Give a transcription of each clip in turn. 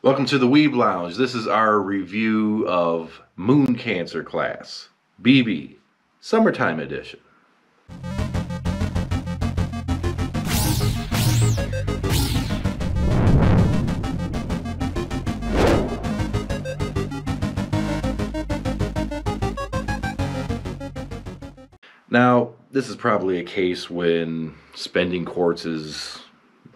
Welcome to the Weeb Lounge. This is our review of Moon Cancer class, BB, Summertime Edition. Now, this is probably a case when spending quartz is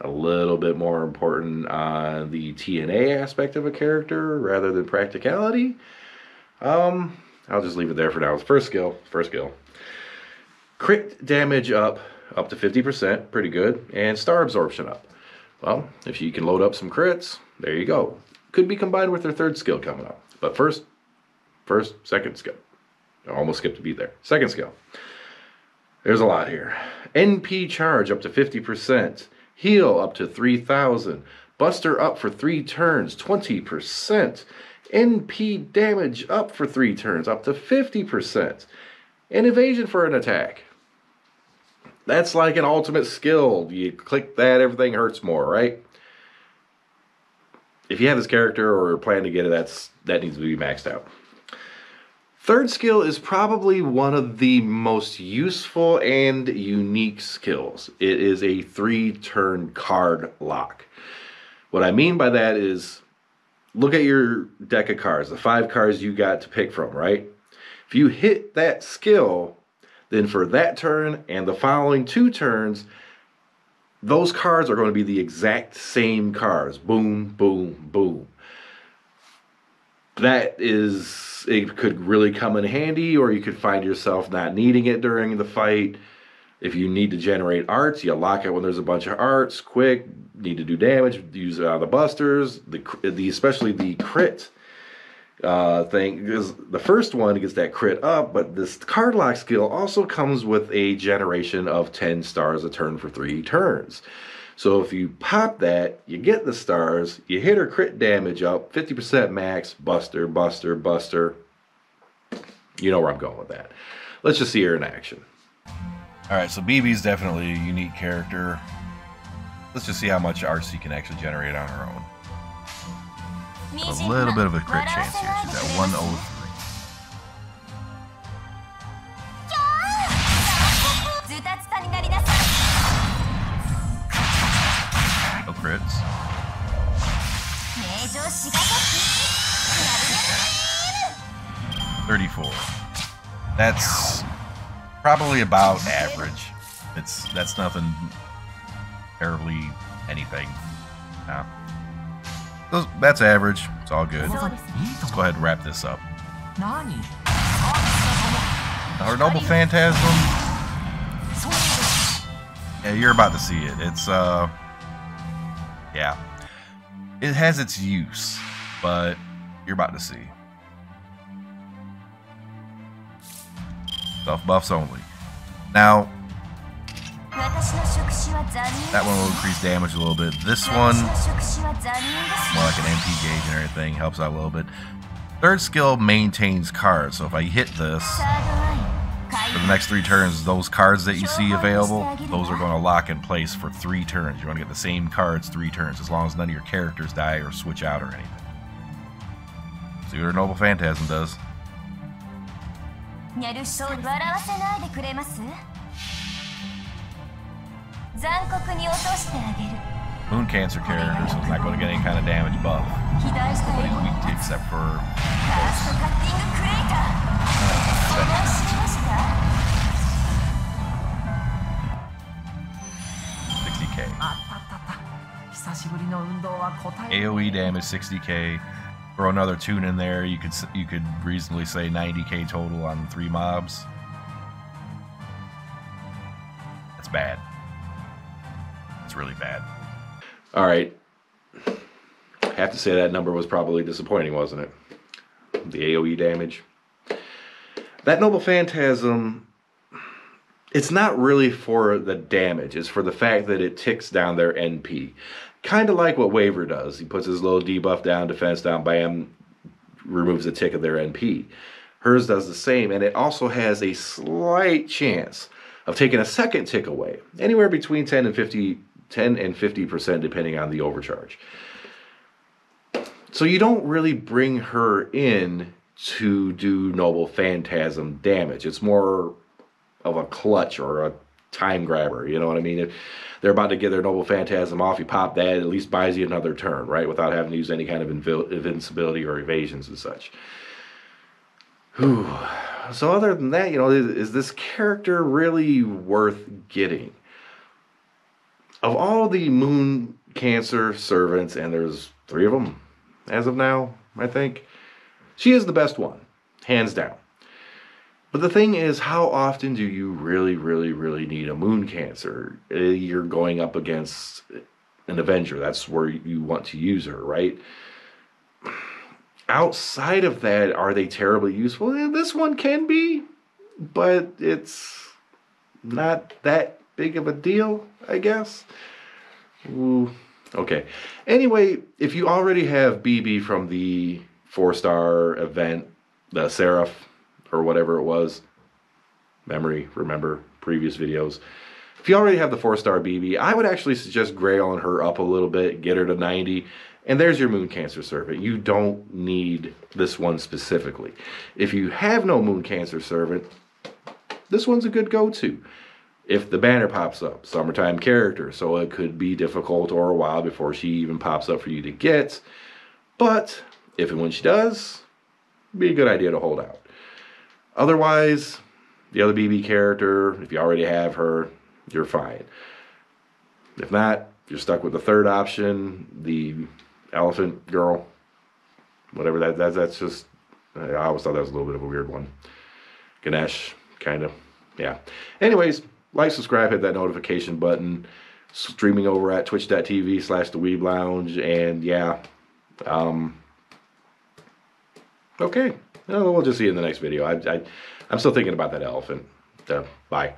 a little bit more important on the TNA aspect of a character rather than practicality. I'll just leave it there for now. First skill. Crit damage up to 50%, pretty good, and star absorption up. Well, if you can load up some crits, there you go. Could be combined with their third skill coming up. But second skill. I almost skipped a beat there. Second skill. There's a lot here. NP charge up to 50%. Heal up to 3,000. Buster up for 3 turns, 20%. NP damage up for 3 turns, up to 50%. And evasion for an attack. That's like an ultimate skill. You click that, everything hurts more, right? If you have this character or plan to get it, that needs to be maxed out. Third skill is probably one of the most useful and unique skills. It is a 3-turn card lock. What I mean by that is, look at your deck of cards, the 5 cards you got to pick from, right? If you hit that skill, then for that turn and the following 2 turns, those cards are going to be the exact same cards. Boom, boom, boom. It could really come in handy, or you could find yourself not needing it during the fight. If you need to generate arts, you lock it when there's a bunch of arts, quick, need to do damage, use it on the busters, especially the crit thing, because the first one gets that crit up, but this card lock skill also comes with a generation of 10 stars a turn for 3 turns. So if you pop that, you get the stars, you hit her crit damage up, 50% max, buster. You know where I'm going with that. Let's just see her in action. Alright, so BB's definitely a unique character. Let's just see how much arts she can actually generate on her own. A little bit of a crit chance here. She's at 103. No crits. 34. That's probably about average. That's nothing terribly anything. No. That's average. It's all good. Let's go ahead and wrap this up. Our Noble Phantasm. Yeah, you're about to see it. It's yeah. It has its use, but you're about to see. Self buffs only. Now, that one will increase damage a little bit. This one, more like an MP gauge and everything, helps out a little bit. Third skill maintains cards, so if I hit this, for the next 3 turns, those cards that you see available, those are going to lock in place for 3 turns. You want to get the same cards 3 turns, as long as none of your characters die or switch out or anything. See what our Noble Phantasm does. Moon Cancer character, so it's not going to get any kind of damage buff. Nobody's weak to except for 60k. AoE damage 60k. Throw another tune in there. You could reasonably say 90k total on 3 mobs. That's bad. It's really bad. All right. I have to say that number was probably disappointing, wasn't it? The AoE damage. That Noble Phantasm, it's not really for the damage. It's for the fact that it ticks down their NP. Kind of like what Waver does. He puts his little debuff down, defense down, bam, removes a tick of their NP. Hers does the same, and it also has a slight chance of taking a second tick away. Anywhere between 10 and 50% depending on the overcharge. So you don't really bring her in to do Noble Phantasm damage. It's more of a clutch or a time grabber, you know what I mean? If they're about to get their Noble Phantasm off, you pop that, at least buys you another turn, right? Without having to use any kind of invincibility or evasions and such. Whew. So other than that, you know, is this character really worth getting? Of all the Moon Cancer servants, and there's 3 of them as of now, I think, she is the best one, hands down. But the thing is, how often do you really need a Moon Cancer? You're going up against an Avenger. That's where you want to use her, right? Outside of that, are they terribly useful? This one can be, but it's not that big of a deal, I guess. Ooh, okay. Anyway, if you already have BB from the 4-star event, the Seraph, or whatever it was, remember previous videos. If you already have the 4-star BB, I would actually suggest grailing her up a little bit, get her to 90, and there's your Moon Cancer Servant. You don't need this one specifically. If you have no Moon Cancer Servant, this one's a good go-to. If the banner pops up, summertime character, so it could be difficult or a while before she even pops up for you to get. But if and when she does, it'd be a good idea to hold out. Otherwise, the other BB character, if you already have her, you're fine. If not, you're stuck with the third option, the elephant girl, whatever that's just, I always thought that was a little bit of a weird one. Ganesh, kind of, yeah. Anyways, like, subscribe, hit that notification button. Streaming over at twitch.tv/the Weeb Lounge, and yeah, okay. We'll just see you in the next video. I'm still thinking about that elephant. Bye.